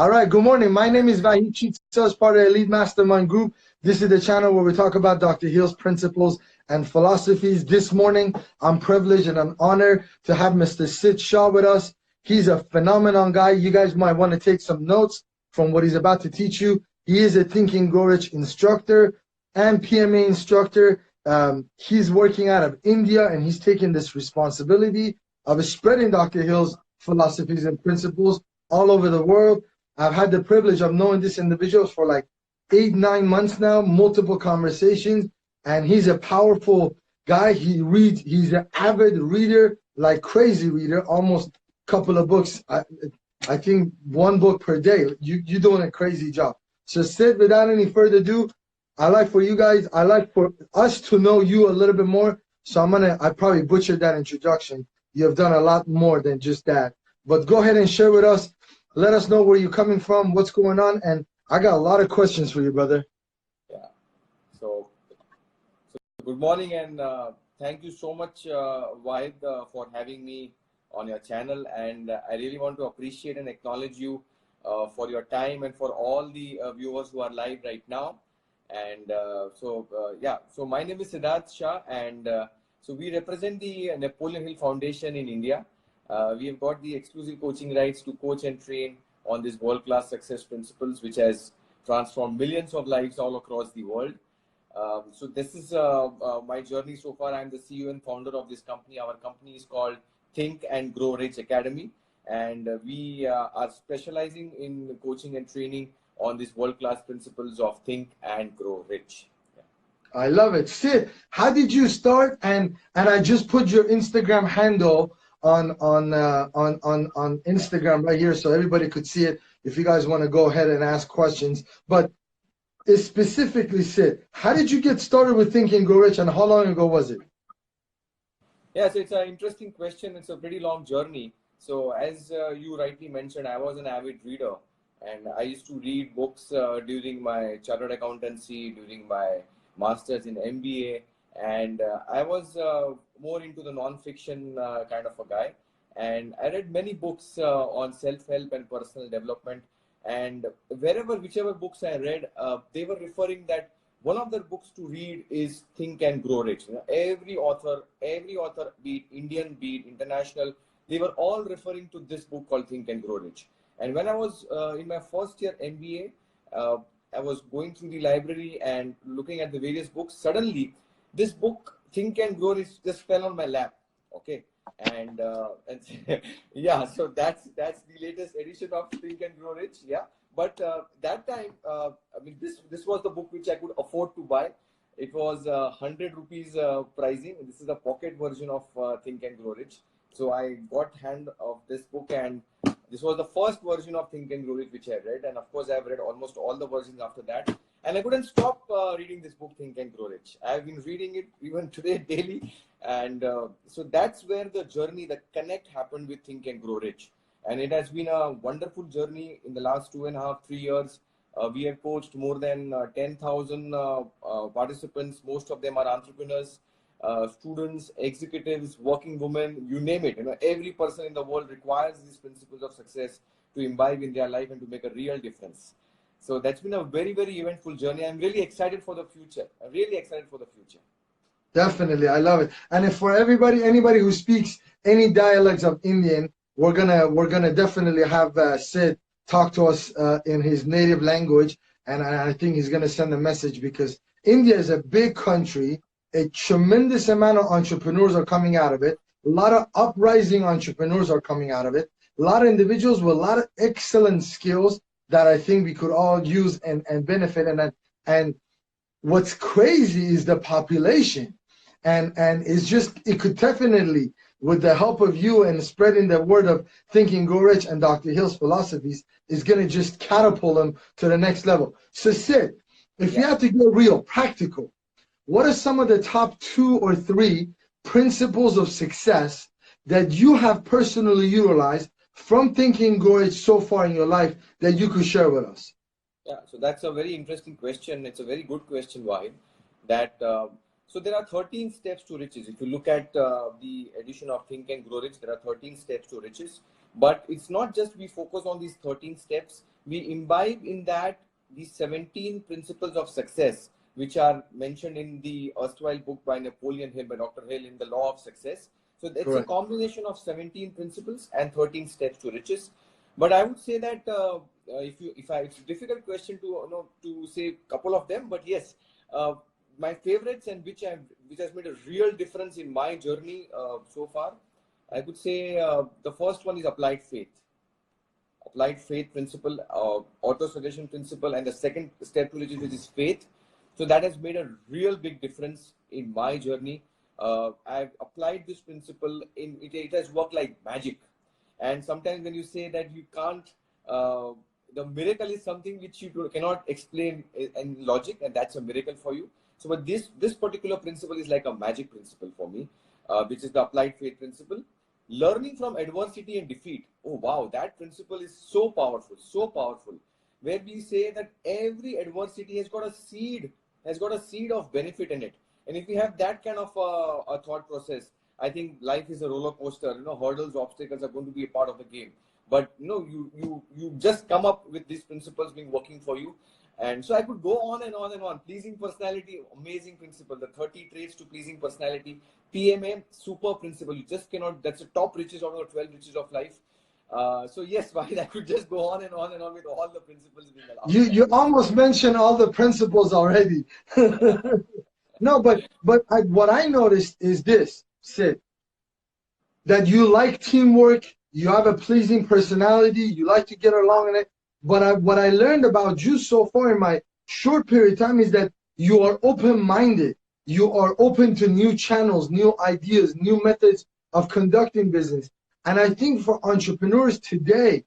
All right, good morning. My name is VahidC, part of the Elite Mastermind Group. This is the channel where we talk about Dr. Hill's principles and philosophies. This morning, I'm privileged and I'm honored to have Mr. Sidharth Shah with us. He's a phenomenon guy. You guys might want to take some notes from what he's about to teach you. He is a Think and Grow Rich instructor and PMA instructor. He's working out of India, and he's taking this responsibility of spreading Dr. Hill's philosophies and principles all over the world. I've had the privilege of knowing this individual for like 8-9 months now, multiple conversations, and he's a powerful guy. He reads, he's an avid reader, like crazy reader, almost a couple of books. I think one book per day. You're doing a crazy job. So Sid, without any further ado, I like for us to know you a little bit more. So I probably butchered that introduction. You have done a lot more than just that. But go ahead and share with us. Let us know where you're coming from, what's going on, and I got a lot of questions for you, brother. Yeah. So good morning, and thank you so much, Vahid, for having me on your channel. And I really want to appreciate and acknowledge you for your time and for all the viewers who are live right now. And so my name is Sidharth Shah, and so we represent the Napoleon Hill Foundation in India. We have got the exclusive coaching rights to coach and train on these world-class success principles, which has transformed millions of lives all across the world. So this is my journey so far. I'm the CEO and founder of this company. Our company is called Think and Grow Rich Academy, and we are specializing in coaching and training on these world-class principles of Think and Grow Rich. I love it. Sid, how did you start? And I just put your Instagram handle on Instagram right here so everybody could see it if you guys want to go ahead and ask questions. But specifically, Sid, how did you get started with Think and Grow Rich, and how long ago was it? Yes, it's an interesting question. It's a pretty long journey. So as you rightly mentioned, I was an avid reader, and I used to read books during my chartered accountancy, during my master's in MBA, and I was more into the non-fiction kind of a guy, and I read many books on self-help and personal development, and whichever books I read, they were referring that one of the books to read is Think and Grow Rich. You know, every author, be it Indian, be it international, they were all referring to this book called Think and Grow Rich. And when I was in my first year MBA, I was going through the library and looking at the various books. Suddenly, this book, Think and Grow Rich, just fell on my lap. Okay, and yeah, so that's the latest edition of Think and Grow Rich. Yeah, but that time, I mean, this was the book which I could afford to buy. It was 100 rupees pricing. This is the pocket version of Think and Grow Rich. So I got hand of this book, and this was the first version of Think and Grow Rich which I read. And of course, I've read almost all the versions after that. And I couldn't stop reading this book, Think and Grow Rich. I've been reading it even today daily. And so that's where the journey, the connect happened with Think and Grow Rich. And it has been a wonderful journey in the last 2.5-3 years. We have coached more than 10,000 participants. Most of them are entrepreneurs. Students, executives, working women, you name it. You know, every person in the world requires these principles of success to imbibe in their life and to make a real difference. So that's been a very, very eventful journey. I'm really excited for the future. I'm really excited for the future. Definitely, I love it. And if for anybody who speaks any dialects of Indian, we're gonna definitely have Sid talk to us in his native language, and I think he's gonna send a message, because India is a big country. A tremendous amount of entrepreneurs are coming out of it. A lot of uprising entrepreneurs are coming out of it. A lot of individuals with a lot of excellent skills that I think we could all use and benefit. And what's crazy is the population. And it's just, it could definitely, with the help of you and spreading the word of Think and Grow Rich and Dr. Hill's philosophies, is going to just catapult them to the next level. So Sid, if you have to get real, practical, what are some of the top 2 or 3 principles of success that you have personally utilized from Think and Grow Rich so far in your life that you could share with us? Yeah, so that's a very interesting question. It's a very good question, Vahid. That so there are 13 steps to riches. If you look at the edition of Think and Grow Rich, there are 13 steps to riches. But it's not just we focus on these 13 steps. We imbibe in that these 17 principles of success, which are mentioned in the erstwhile book by Napoleon Hill, by Dr. Hill, in the Law of Success. So it's Correct. a combination of 17 principles and 13 steps to riches. But I would say that it's a difficult question to say a couple of them, but yes, my favorites and which has made a real difference in my journey so far, I could say the first one is applied faith principle, auto-suggestion principle, and the second step to which is faith. So that has made a real big difference in my journey. I've applied this principle it has worked like magic. And sometimes when you say that you can't, the miracle is something which you cannot explain in logic, and that's a miracle for you. So, but this particular principle is like a magic principle for me, which is the applied faith principle. Learning from adversity and defeat. Oh wow, that principle is so powerful, where we say that every adversity has got a seed of benefit in it. And if we have that kind of a thought process, I think life is a roller coaster. Hurdles, obstacles are going to be a part of the game. But you just come up with these principles being working for you. And so I could go on and on and on. Pleasing personality, amazing principle. The 30 traits to pleasing personality. PMA, super principle. You just cannot, that's the top riches out of the 12 riches of life. So yes, Vahid, I could just go on and on and on with all the principles being allowed. You almost mentioned all the principles already. No, but what I noticed is this, Sid, that you like teamwork, you have a pleasing personality, you like to get along in it. But what I learned about you so far in my short period of time is that you are open-minded. You are open to new channels, new ideas, new methods of conducting business. And I think for entrepreneurs today,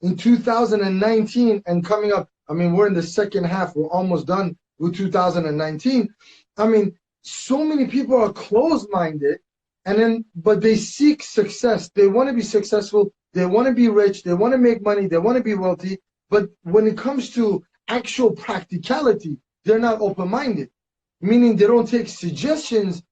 in 2019 and coming up, I mean, we're in the second half, we're almost done with 2019. I mean, so many people are closed-minded, but they seek success. They want to be successful. They want to be rich. They want to make money. They want to be wealthy. But when it comes to actual practicality, they're not open-minded, meaning they don't take suggestions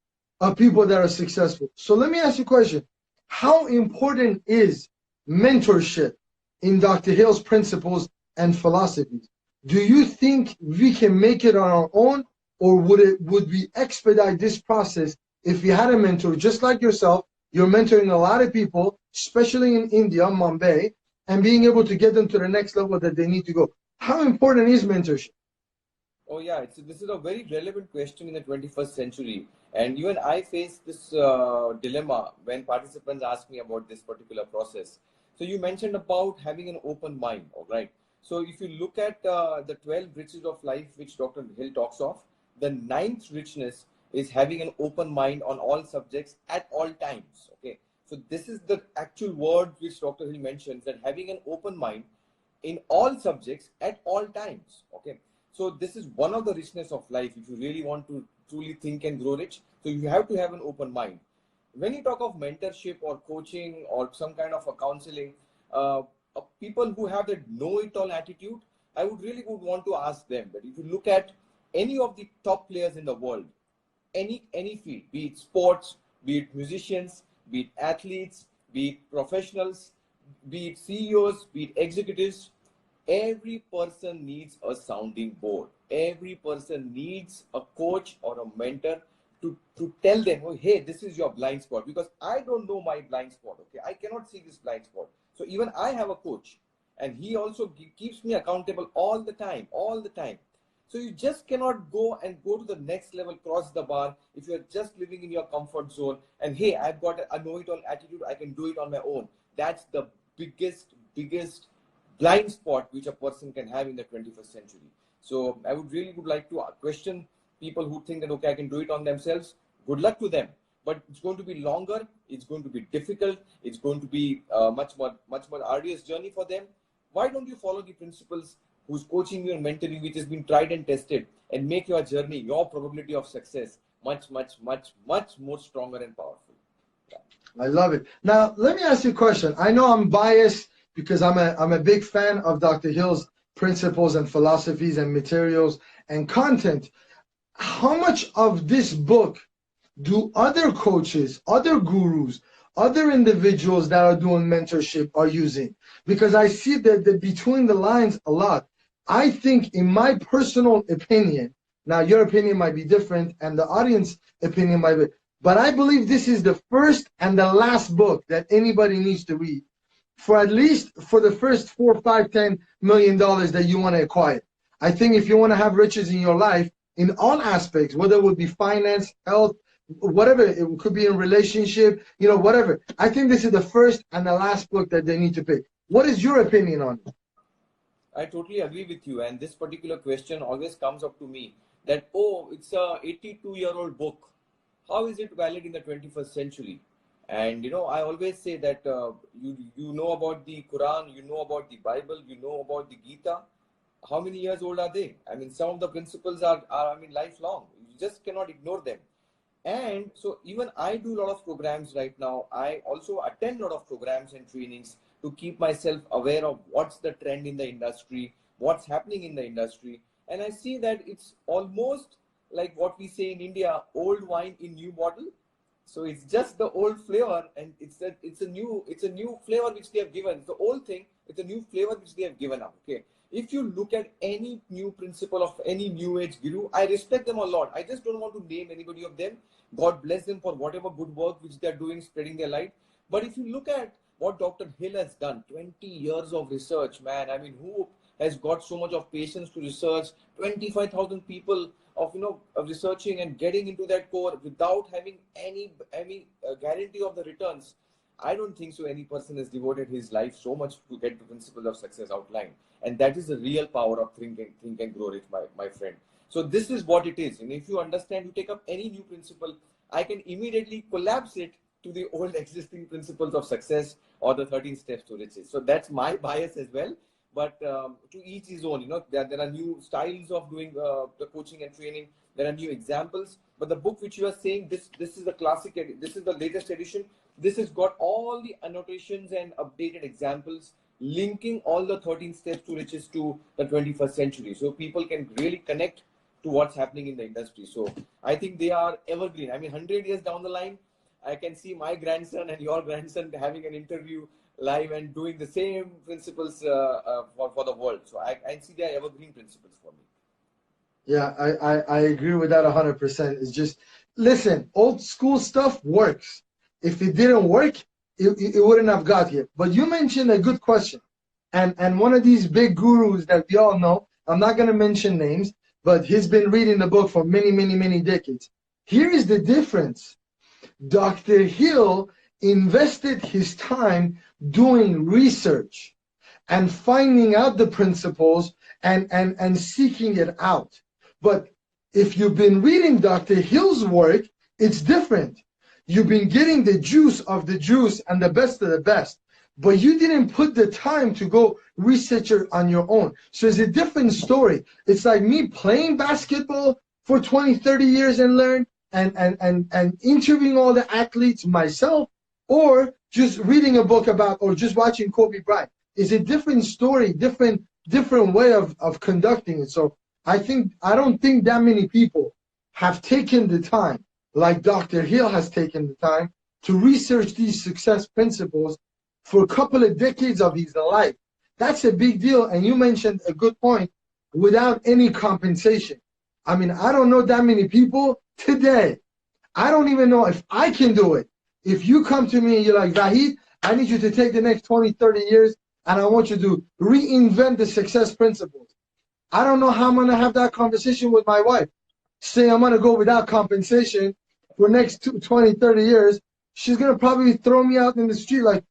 of people that are successful. So let me ask you a question. How important is mentorship in Dr. Hill's principles and philosophies? Do you think we can make it on our own, or would we expedite this process if we had a mentor just like yourself? You're mentoring a lot of people, especially in India, Mumbai, and being able to get them to the next level that they need to go. How important is mentorship? Oh yeah, this is a very relevant question in the 21st century. And you and I face this dilemma when participants ask me about this particular process. So you mentioned about having an open mind, all right? So if you look at the 12 riches of life, which Dr. Hill talks of, the 9th richness is having an open mind on all subjects at all times, okay? So this is the actual word which Dr. Hill mentions, that having an open mind in all subjects at all times, okay? So this is one of the richness of life if you really want to truly think and grow rich. So you have to have an open mind. When you talk of mentorship or coaching or some kind of a counseling, people who have that know-it-all attitude, I would want to ask them that if you look at any of the top players in the world, any field, be it sports, be it musicians, be it athletes, be it professionals, be it CEOs, be it executives, every person needs a sounding board. Every person needs a coach or a mentor to tell them, oh, hey, this is your blind spot, because I don't know my blind spot, okay? I cannot see this blind spot. So even I have a coach, and he also keeps me accountable all the time. So you just cannot go to the next level, cross the bar, if you're just living in your comfort zone and, hey, I've got a know-it-all attitude, I can do it on my own. That's the biggest blind spot which a person can have in the 21st century. So I would like to question people who think that, okay, I can do it on themselves. Good luck to them. But it's going to be longer. It's going to be difficult. It's going to be much more arduous journey for them. Why don't you follow the principles who's coaching you and mentoring, which has been tried and tested, and make your journey, your probability of success much more stronger and powerful. Yeah. I love it. Now, let me ask you a question. I know I'm biased because I'm a big fan of Dr. Hill's principles and philosophies and materials and content. How much of this book do other coaches, other gurus, other individuals that are doing mentorship are using. Because I see that between the lines a lot. I think, in my personal opinion, now your opinion might be different and the audience opinion might be, but I believe this is the first and the last book that anybody needs to read for at least for the first $4, $5, $10 million that you want to acquire. I think if you want to have riches in your life, in all aspects, whether it would be finance, health, whatever, it could be in relationship, whatever. I think this is the first and the last book that they need to pick. What is your opinion on it? I totally agree with you. And this particular question always comes up to me that, oh, it's a 82-year-old book. How is it valid in the 21st century? And, I always say that you know about the Quran, you know about the Bible, you know about the Gita. How many years old are they? I mean, some of the principles are lifelong. You just cannot ignore them. And so even I do a lot of programs right now. I also attend a lot of programs and trainings to keep myself aware of what's the trend in the industry, what's happening in the industry. And I see that it's almost like what we say in India, old wine in new bottle. So it's just the old flavor, and it's a new flavor which they have given. The old thing, it's a new flavor which they have given up. Okay. If you look at any new principle of any new age guru, I respect them a lot. I just don't want to name anybody of them. God bless them for whatever good work which they're doing, spreading their light. But if you look at what Dr. Hill has done, 20 years of research, man. I mean, who has got so much of patience to research? 25,000 people of researching and getting into that core without having any guarantee of the returns. I don't think so any person has devoted his life so much to get the principles of success outlined. And that is the real power of think and grow rich, my friend. So this is what it is. And if you understand, you take up any new principle, I can immediately collapse it to the old existing principles of success or the 13 steps to riches. So that's my bias as well. But to each his own, there are new styles of doing the coaching and training. There are new examples. But the book which you are saying, this is the classic, this is the latest edition. This has got all the annotations and updated examples linking all the 13 steps to riches to the 21st century. So people can really connect to what's happening in the industry. So I think they are evergreen. I mean, 100 years down the line, I can see my grandson and your grandson having an interview live and doing the same principles for the world. So I see they are evergreen principles for me. Yeah, I agree with that 100%. It's just, listen, old school stuff works. If it didn't work, it wouldn't have got here. But you mentioned a good question. And one of these big gurus that we all know, I'm not going to mention names, but he's been reading the book for many, many, many decades. Here is the difference. Dr. Hill invested his time doing research and finding out the principles and seeking it out. But if you've been reading Dr. Hill's work, it's different. You've been getting the juice of the juice and the best of the best, but you didn't put the time to go research it on your own. So it's a different story. It's like me playing basketball for 20, 30 years and learn and interviewing all the athletes myself, or just reading a book about, or just watching Kobe Bryant. It's a different story, different way of conducting it. So I don't think that many people have taken the time, like Dr. Hill has taken the time, to research these success principles for a couple of decades of his life. That's a big deal. And you mentioned a good point, without any compensation. I mean, I don't know that many people today. I don't even know if I can do it. If you come to me and you're like, Vahid, I need you to take the next 20, 30 years and I want you to reinvent the success principles. I don't know how I'm going to have that conversation with my wife. Say I'm going to go without compensation for the next 20, 30 years. She's going to probably throw me out in the street like,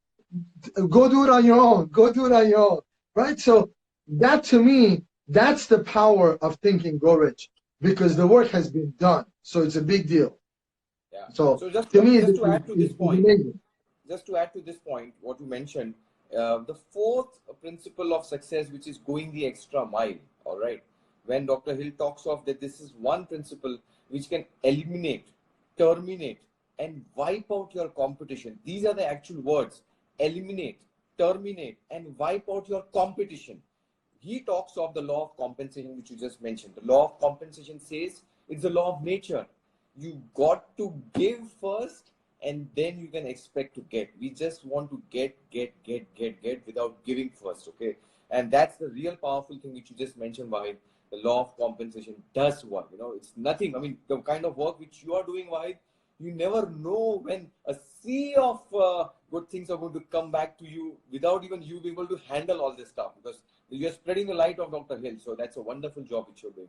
go do it on your own. Go do it on your own. Right? So that, to me, that's the power of Think and Grow Rich, because the work has been done. So it's a big deal. Yeah. So just to me, to add to this point, amazing. Just to add to this point, what you mentioned, the fourth principle of success, which is going the extra mile. All right. When Dr. Hill talks of that, this is one principle which can eliminate, terminate, and wipe out your competition. These are the actual words: eliminate, terminate, and wipe out your competition. He talks of the law of compensation, which you just mentioned. The law of compensation says it's the law of nature. You got to give first and then you can expect to get. We just want to get without giving first, okay? And that's the real powerful thing which you just mentioned, Vahid. The law of compensation does work. You know, it's nothing. I mean, the kind of work which you are doing, Vahid, you never know when a sea of good things are going to come back to you without even you being able to handle all this stuff, because you're spreading the light of Dr. Hill. So that's a wonderful job which you're doing.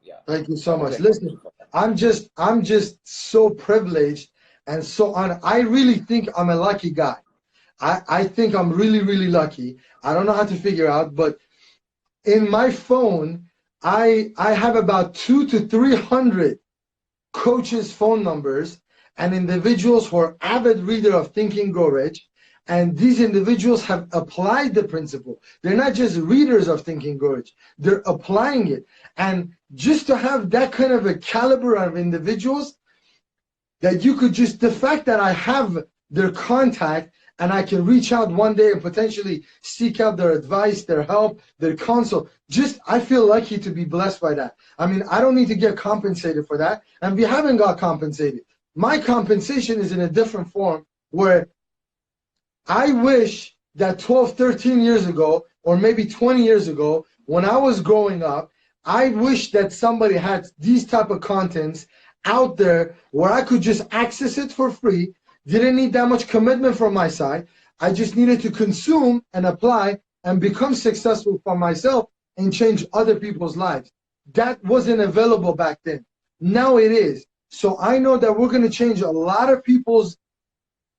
Yeah. Thank you so much. Listen, I'm just so privileged and so honored. I really think I'm a lucky guy. I think I'm really, really lucky. I don't know how to figure out, but in my phone, I have about 200 to 300 coaches' phone numbers and individuals who are avid reader of Think and Grow Rich. And these individuals have applied the principle. They're not just readers of Think and Grow Rich. They're applying it. And just to have that kind of a caliber of individuals, that you could just, the fact that I have their contact and I can reach out one day and potentially seek out their advice, their help, their counsel, just, I feel lucky to be blessed by that. I mean, I don't need to get compensated for that. And we haven't got compensated. My compensation is in a different form, where I wish that 12, 13 years ago, or maybe 20 years ago, when I was growing up, I wish that somebody had these type of contents out there where I could just access it for free. Didn't need that much commitment from my side. I just needed to consume and apply and become successful for myself and change other people's lives. That wasn't available back then. Now it is. So I know that we're going to change a lot of people's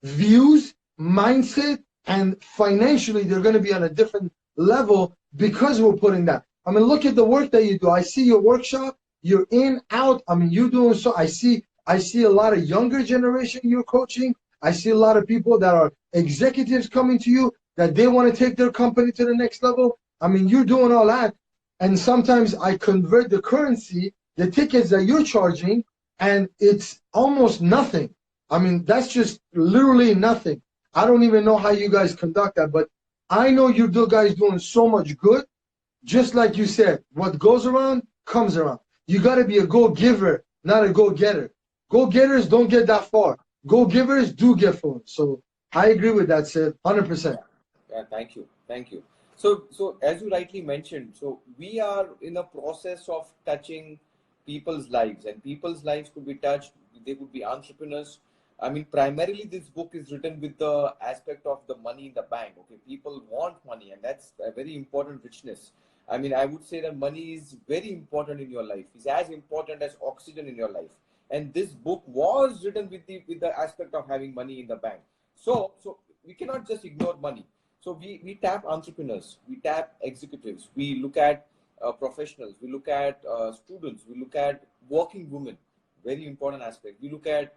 views, mindset, and financially they're going to be on a different level because we're putting that. I mean, look at the work that you do. I see your workshop. You're in, out. I mean, you're doing so. I see a lot of younger generation you're coaching. I see a lot of people that are executives coming to you that they want to take their company to the next level. I mean, you're doing all that. And sometimes I convert the currency, the tickets that you're charging, and it's almost nothing. I mean, that's just literally nothing. I don't even know how you guys conduct that, but I know you guys doing so much good. Just like you said, what goes around comes around. You got to be a go-giver, not a go-getter. Go-getters don't get that far. Go-givers do get far. So I agree with that, Sid, 100%. Yeah, thank you. Thank you. So as you rightly mentioned, so we are in a process of touching people's lives, and people's lives could be touched. They could be entrepreneurs. I mean, primarily this book is written with the aspect of the money in the bank. Okay, people want money, and that's a very important richness. I mean, I would say that money is very important in your life. It's as important as oxygen in your life. And this book was written with the aspect of having money in the bank. So we cannot just ignore money. So we tap entrepreneurs, we tap executives, we look at professionals, we look at students, we look at working women, very important aspect. We look at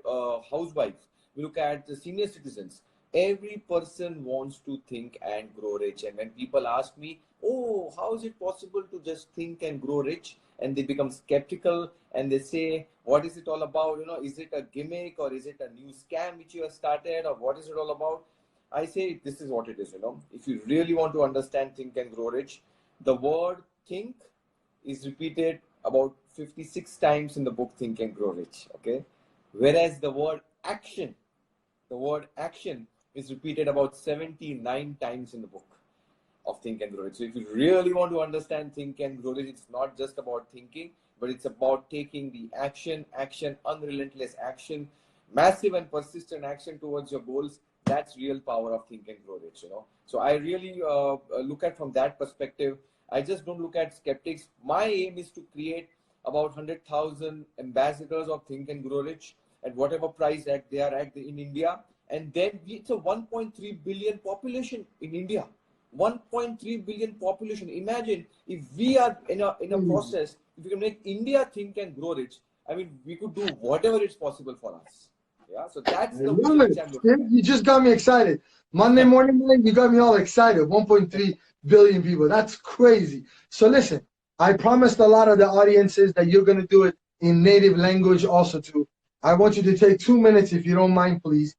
housewives, we look at the senior citizens. Every person wants to think and grow rich. And when people ask me, oh, how is it possible to just think and grow rich? And they become skeptical and they say, what is it all about? You know, is it a gimmick, or is it a new scam which you have started, or what is it all about? I say, this is what it is. You know, if you really want to understand Think and Grow Rich, the word think is repeated about 56 times in the book Think and Grow Rich. Okay. Whereas the word action is repeated about 79 times in the book of Think and Grow Rich. So if you really want to understand Think and Grow Rich, it's not just about thinking, but it's about taking the action, unrelentless action, massive and persistent action towards your goals. That's real power of Think and Grow Rich, you know. So I really look at from that perspective. I just don't look at skeptics. My aim is to create about 100,000 ambassadors of Think and Grow Rich at whatever price they are at in India. And then it's a 1.3 billion population in India. 1.3 billion population. Imagine if we are in a process, if we can make India think and grow rich, I mean, we could do whatever is possible for us. Yeah, so that's the vision. You just got me excited. Monday morning, you got me all excited. 1.3 billion people. That's crazy. So listen, I promised a lot of the audiences that you're going to do it in native language also too. I want you to take 2 minutes, if you don't mind, please.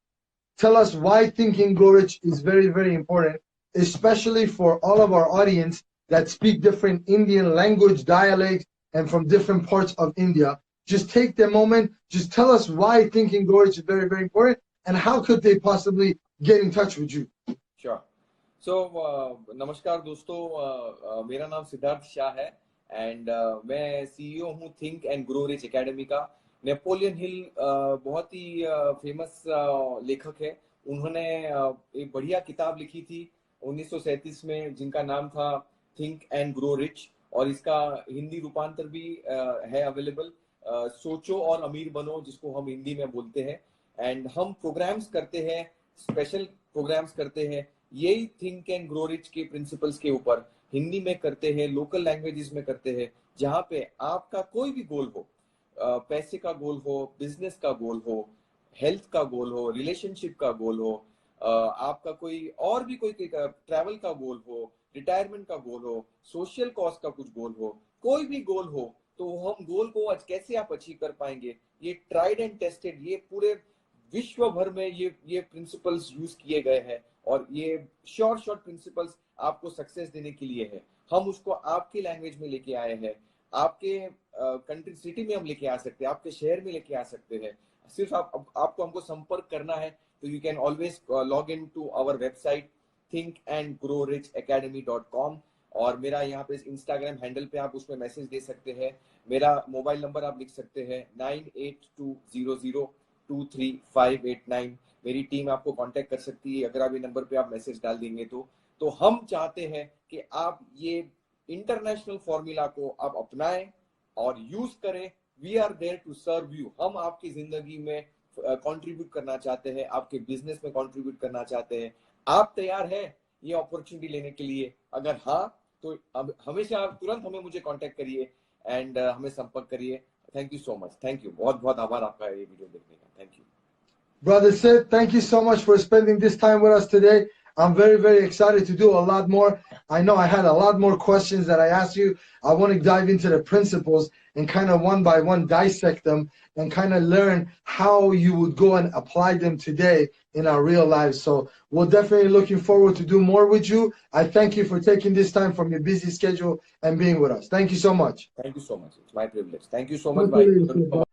Tell us why Think and Grow Rich is very, very important, especially for all of our audience that speak different Indian language, dialects, and from different parts of India. Just take the moment, just tell us why Think and Grow Rich is very, very important, and how could they possibly get in touch with you? Sure. So, नमस्कार दोस्तों, मेरा नाम सिद्धार्थ शाह है and मैं CEO हूँ think and grow rich academy का। Napoleon Hill बहुत ही famous लेखक है। उन्होंने एक बढ़िया किताब लिखी थी 1937 में जिनका नाम था थिंक एंड ग्रो रिच, और इसका हिंदी रूपांतर भी है अवेलेबल, सोचो और अमीर बनो, जिसको हम हिंदी में बोलते हैं। एंड हम प्रोग्राम्स करते हैं, स्पेशल प्रोग्राम्स करते हैं यही थिंक एंड ग्रो रिच के प्रिंसिपल्स के ऊपर, हिंदी में करते हैं, लोकल लैंग्वेजेस में करते हैं, जहाँ पे आपका कोई भी गोल हो, पैसे का गोल हो, बिजनेस का गोल हो, हेल्थ का गोल हो, रिलेशनशिप का गोल हो, आपका कोई और भी कोई ट्रैवल का गोल हो, रिटायरमेंट का गोल हो, सोशल कॉज का कुछ गोल हो, कोई भी गोल हो, तो हम गोल को आज कैसे आप अचीव कर पाएंगे, ये ट्राइड एंड टेस्टेड, ये पूरे विश्व भर में ये प्रिंसिपल्स यूज किए गए हैं, और ये शॉर्ट प्रिंसिपल्स आपको सक्सेस देने के लिए है। हम उसको आपके लैंग्वेज में लेके आए हैं, आपके कंट्री सिटी में हम लेके आ सकते हैं, आपके शहर में लेके आ सकते हैं। सिर्फ आपको हमको संपर्क करना है, तो you can always log in to our website thinkandgrowrichacademy.com, और मेरा यहाँ पे इंस्टाग्राम हैंडल पे आप उसमें मैसेज दे सकते हैं। मेरा मोबाइल नंबर आप लिख सकते हैं 9820023589। मेरी टीम आपको कांटेक्ट कर सकती है अगर आप ये नंबर पे आप मैसेज डाल देंगे तो हम चाहते हैं कि आप ये इंटरनेशनल फॉर्मूला को आप अपनाएं और यूज करें। We are there to serve you. हम आपकी जिंदगी में कंट्रीब्यूट करना चाहते हैं, आपके बिजनेस में कंट्रीब्यूट करना चाहते हैं। आप तैयार हैं ये अपॉर्चुनिटी लेने के लिए? अगर हाँ, तो अब हमेशा आप तुरंत मुझे कांटेक्ट करिए एंड हमें संपर्क करिए। Thank you so much. Thank you, बहुत बहुत आभार आपका ये वीडियो देखने का। Thank you. Brother Sid, thank you so much for spending this time with us today. I'm very, very excited to do a lot more. I know I had a lot more questions that I asked you. I want to dive into the principles and kind of one by one dissect them and kind of learn how you would go and apply them today in our real lives. So we're definitely looking forward to do more with you. I thank you for taking this time from your busy schedule and being with us. Thank you so much. Thank you so much. It's my privilege. Thank you so much. Bye.